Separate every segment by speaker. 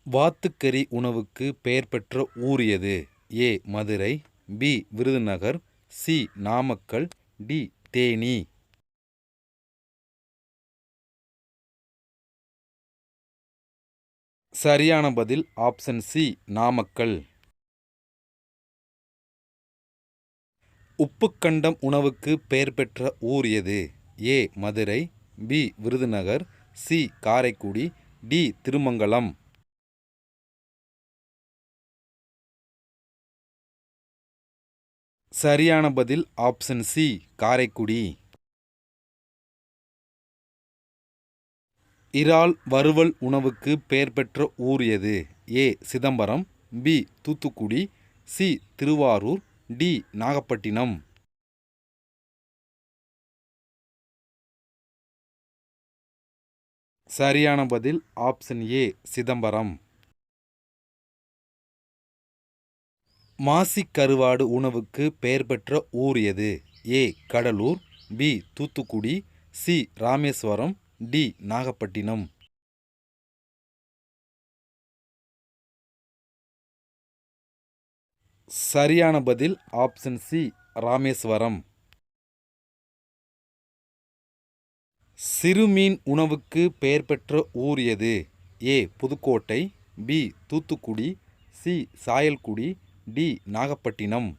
Speaker 1: வாத்துக்கறி உணவுக்கு பெயர் பெற்ற ஊர் எது? A. Madurai, B. Virudhunagar, C. Namakkal, D. Theni. சரியான பதில் ஆப்ஷன் சி, நாமக்கல். உப்புக்கண்டம் உணவுக்கு பெயர் பெற்ற ஊர் எது? A. Madurai, B. Virudhunagar, C. Karaikudi, D. Tirumangalam. சரியான பதில் ஆப்ஷன் சி, காரைக்குடி. இறால் வறுவல் உணவுக்கு பெயர் பெற்ற ஊர் எது? A. Chidambaram, B. Thoothukudi, C. Thiruvarur, D. Nagapattinam. சரியான பதில் ஆப்ஷன் ஏ, சிதம்பரம். மாசி கருவாடு உணவுக்கு பெயர் பெற்ற ஊர் எது? A. Cuddalore, B. Thoothukudi, C. Rameswaram, D. Nagapattinam. சரியான பதில் ஆப்ஷன் சி, ராமேஸ்வரம். சிறுமீன் உணவுக்கு பெயர் பெற்ற ஊர் எது? A. Pudukkottai, B. Thoothukudi, C. Sayalgudi, D. Nagapattinam.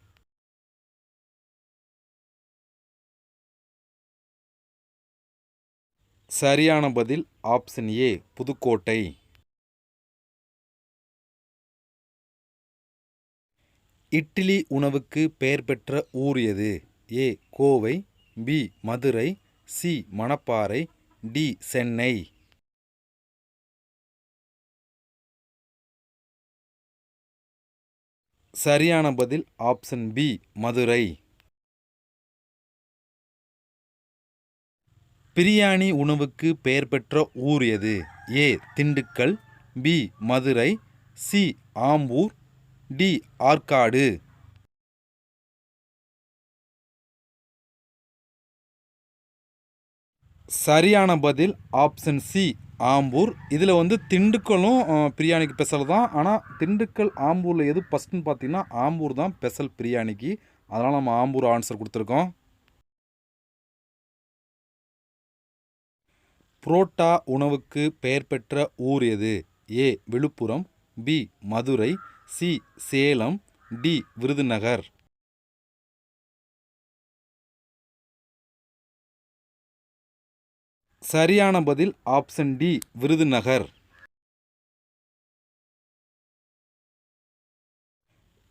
Speaker 1: சரியான பதில் ஆப்ஷன் ஏ, புதுக்கோட்டை. இட்லி உணவுக்கு பெயர் பெற்ற ஊர் எது? A. Kovai, B. Madurai, C. Manapparai, D. Chennai. சரியான பதில் ஆப்ஷன் பி, மதுரை. பிரியாணி உணவுக்கு பெயர் பெற்ற ஊர் எது? A. Dindigul, B. Madurai, C. Ambur, D. Arcot. சரியான பதில் ஆப்ஷன் சி, ஆம்பூர். இதில் திண்டுக்கலும் பிரியாணிக்கு ஸ்பெஷல் தான். ஆனால் திண்டுக்கல் ஆம்பூரில் எது ஃபஸ்ட்டுன்னு பார்த்தீங்கன்னா ஆம்பூர் தான் ஸ்பெஷல் பிரியாணிக்கு. அதனால் நம்ம ஆம்பூர் ஆன்சர் கொடுத்துருக்கோம். புரோட்டா உணவுக்கு பெயர் பெற்ற ஊர் எது? A. Viluppuram, B. Madurai, C. Salem, D. Virudhunagar. சரியான பதில் ஆப்ஷன் டி, விருதுநகர்.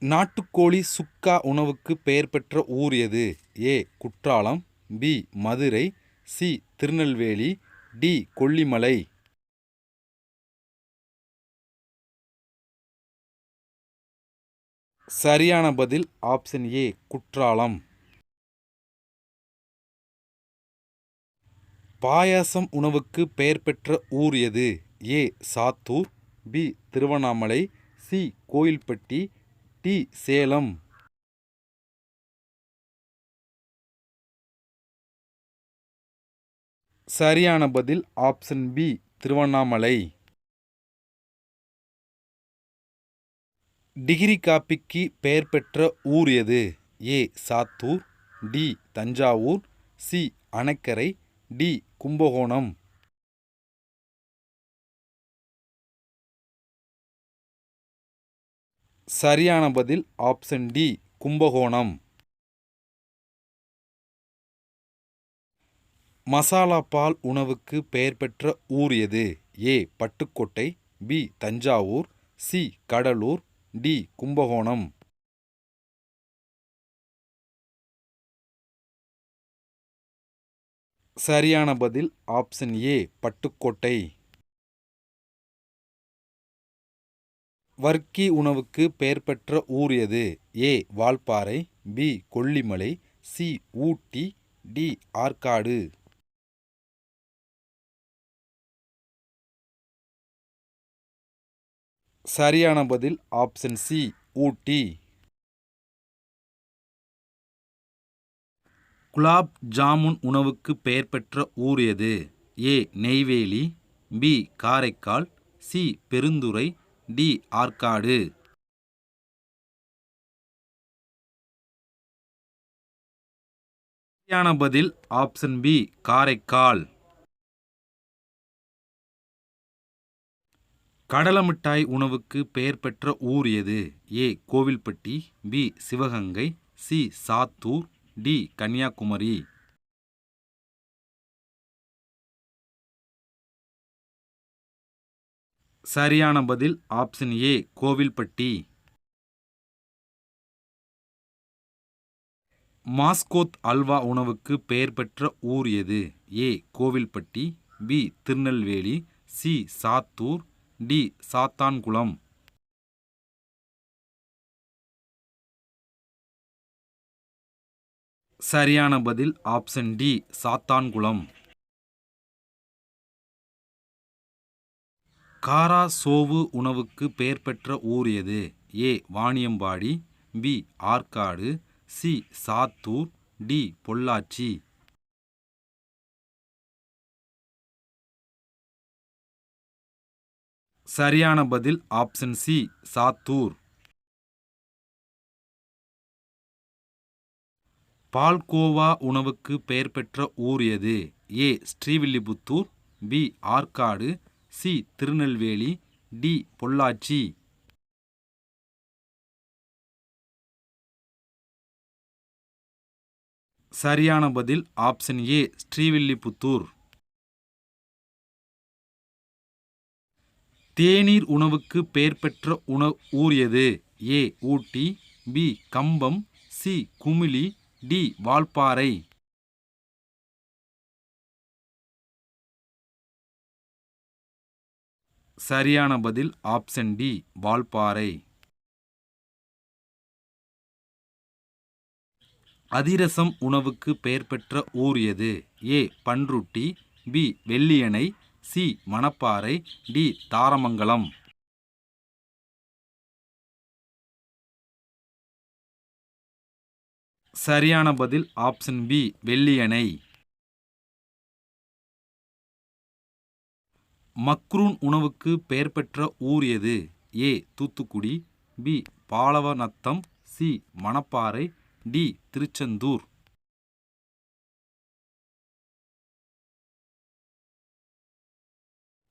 Speaker 1: நாட்டுக்கோழி சுக்கா உணவுக்கு பெயர் பெற்ற ஊர் எது? A. Courtallam, B. Madurai, C. Tirunelveli, D. Kollimalai. சரியான பதில் ஆப்ஷன் ஏ, குற்றாலம். பாயாசம் உணவுக்கு பெயர் பெற்ற ஊர் எது? A. Sattur, B. Tiruvannamalai, C. Kovilpatti, D. Salem. சரியான பதில் ஆப்ஷன் பி, திருவண்ணாமலை. டிகிரி காப்பிக்கு பெயர் பெற்ற ஊர் எது? A. Sattur, D. Thanjavur, C. Anaikarai, D. Kumbakonam. சரியான பதில் ஆப்ஷன் டி, கும்பகோணம். மசாலா பால் உணவுக்கு பெயர் பெற்ற ஊர் எது? A. Pattukkottai, B. Thanjavur, C. Cuddalore, D. Kumbakonam. சரியான பதில் ஆப்ஷன் ஏ, பட்டுக்கோட்டை. வர்க்கி உணவுக்கு பெயர் பெற்ற ஊர் எது? A. Valparai, B. Kollimalai, C. Ooty, D. Arcot. சரியான பதில் ஆப்ஷன் சி, ஊட்டி. குலாப் ஜாமுன் உணவுக்கு பெயர் பெற்ற ஊர் எது? A. Neyveli, B. Karaikal, C. Perundurai, D Arcot. சரியான பதில் ஆப்ஷன் பி காரைக்கால். கடலை மிட்டாய் உணவுக்கு பெயர் பெற்ற ஊர் எது? A Kovilpatti, B Sivaganga, C Sattur, D Kanniyakumari. சரியான பதில் ஆப்ஷன் ஏ கோவில்பட்டி. மாஸ்கோத் அல்வா உணவுக்கு பெயர் பெற்ற ஊர் எது? A Kovilpatti, B Tirunelveli, C Sattur, D Sathankulam. சரியான பதில் ஆப்ஷன் டி சாத்தான்குளம். காரா சோவு உணவுக்கு பெயர் பெற்ற ஊர் எது? A Vaniyambadi, B Arcot, C Sattur, D Pollachi. சரியான பதில் ஆப்ஷன் சி சாத்தூர். பால்கோவா உணவுக்கு பெயர் பெற்ற ஊர் எது? A Srivilliputhur, B Arcot, C Tirunelveli, D Pollachi. சரியான பதில் ஆப்ஷன் ஏ ஸ்ரீவில்லிபுத்தூர். தேநீர் உணவுக்கு பெயர் பெற்ற ஊர் எது? ஏ ஊட்டி, பி கம்பம், சி குமிளி, டி வால்பாறை. சரியான பதில் ஆப்ஷன் டி வால்பாறை. அதிரசம் உணவுக்கு பெயர் பெற்ற ஊர் எது? A Panruti, B Velliyanai, C Manapparai, D Tharamangalam. சரியான பதில் ஆப்ஷன் பி வெள்ளியணை. மக்ரூன் உணவுக்கு பெயர் பெற்ற ஊர் எது? A Thoothukudi, B Palavanatham, C Manapparai, D Tiruchendur.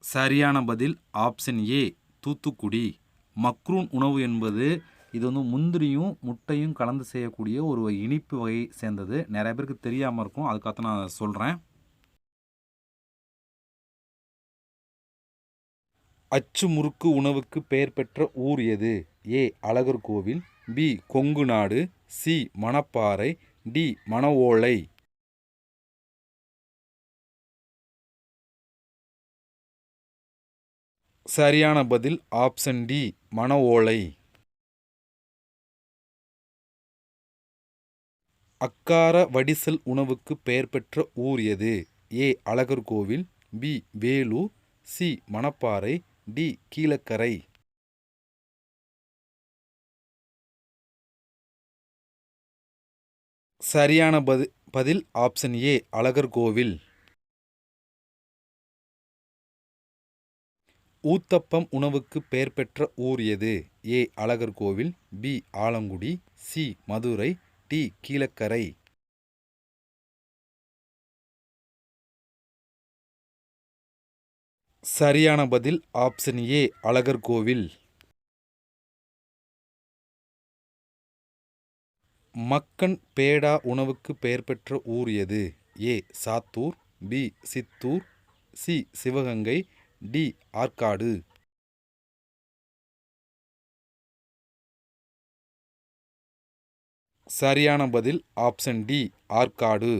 Speaker 1: சரியான பதில் ஆப்ஷன் ஏ தூத்துக்குடி. மக்ரூன் உணவு என்பது இது வந்து முந்திரியும் முட்டையும் கலந்து செய்யக்கூடிய ஒரு இனிப்பு வகை சேர்ந்தது. நிறைய பேருக்கு தெரியாமல் இருக்கும், அதுக்காக நான் சொல்கிறேன். அச்சு முறுக்கு உணவுக்கு பெயர் பெற்ற ஊர் எது? ஏ அழகர் கோவில், பி கொங்கு நாடு, சி மணப்பாறை, டி மணவோலை. சரியான பதில் ஆப்ஷன் டி மணவோலை. அக்கார வடிசல் உணவுக்கு பெயர் பெற்ற ஊர் எது? A Azhagar Kovil, B Vellore, C Manapparai, D Kilakarai. சரியான பதில் ஆப்ஷன் ஏ அழகர் கோவில். ஊத்தப்பம் உணவுக்கு பெயர் பெற்ற ஊர் எது? A Azhagar Kovil, B Alangudi, C Madurai, D Kilakarai. சரியான பதில் ஆப்ஷன் ஏ அழகர் கோவில். மக்கன் பேடா உணவுக்கு பெயர் பெற்ற ஊர் எது? A Sattur, B Chittoor, C Sivaganga, D Arcot. சரியான பதில் ஆப்ஷன் டி ஆற்காடு.